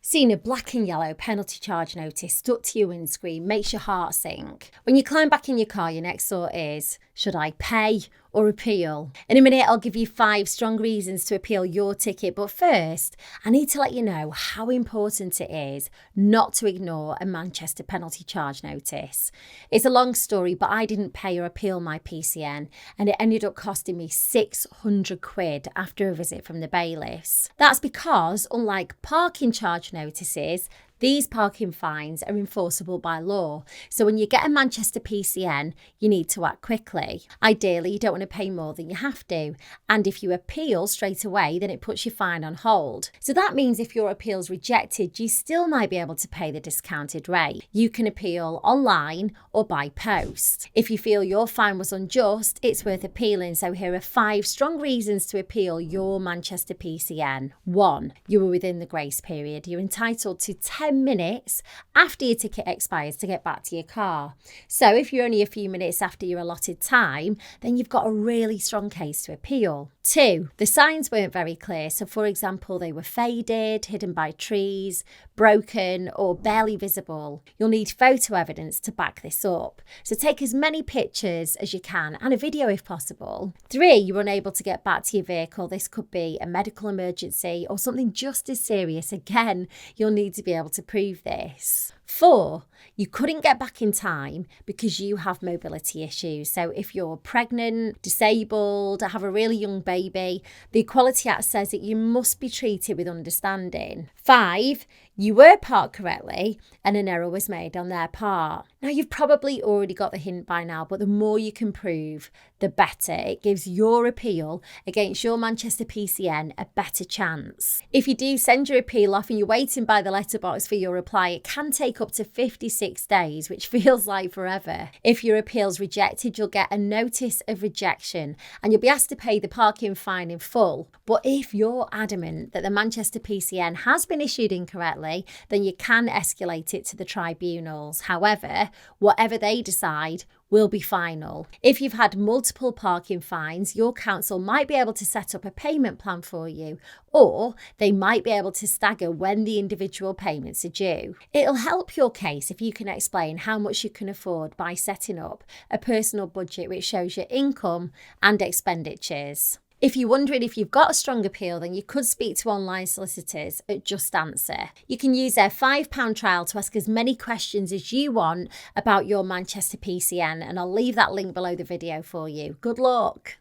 Seeing a black and yellow penalty charge notice stuck to your windscreen makes your heart sink. When you climb back in your car, your next thought is, should I pay or appeal? In a minute, I'll give you 5 strong reasons to appeal your ticket. But first, I need to let you know how important it is not to ignore a Manchester penalty charge notice. It's a long story, but I didn't pay or appeal my PCN, and it ended up costing me £600 after a visit from the bailiffs. That's because, unlike parking charge notices, these parking fines are enforceable by law. So when you get a Manchester PCN, you need to act quickly. Ideally, you don't want to pay more than you have to. And if you appeal straight away, then it puts your fine on hold. So that means if your appeal's rejected, you still might be able to pay the discounted rate. You can appeal online or by post. If you feel your fine was unjust, it's worth appealing. So here are 5 strong reasons to appeal your Manchester PCN. 1. You were within the grace period. You're entitled to 10 minutes after your ticket expires to get back to your car. So if you're only a few minutes after your allotted time, then you've got a really strong case to appeal. 2, the signs weren't very clear. So for example, they were faded, hidden by trees, broken, or barely visible. You'll need photo evidence to back this up. So take as many pictures as you can and a video if possible. 3, you're unable to get back to your vehicle. This could be a medical emergency or something just as serious. Again, you'll need to be able to prove this. 4, you couldn't get back in time because you have mobility issues. So if you're pregnant, disabled, have a really young baby, the Equality Act says that you must be treated with understanding. 5, you were parked correctly and an error was made on their part. Now, you've probably already got the hint by now, but the more you can prove, the better. It gives your appeal against your Manchester PCN a better chance. If you do send your appeal off and you're waiting by the letterbox for your reply, it can take up to 56 days, which feels like forever. If your appeal's rejected, you'll get a notice of rejection and you'll be asked to pay the parking fine in full. But if you're adamant that the Manchester PCN has been issued incorrectly, then you can escalate it to the tribunals. However, whatever they decide will be final. If you've had multiple parking fines, your council might be able to set up a payment plan for you, or they might be able to stagger when the individual payments are due. It'll help your case if you can explain how much you can afford by setting up a personal budget which shows your income and expenditures. If you're wondering if you've got a strong appeal, then you could speak to online solicitors at JustAnswer. You can use their £5 trial to ask as many questions as you want about your Manchester PCN, and I'll leave that link below the video for you. Good luck.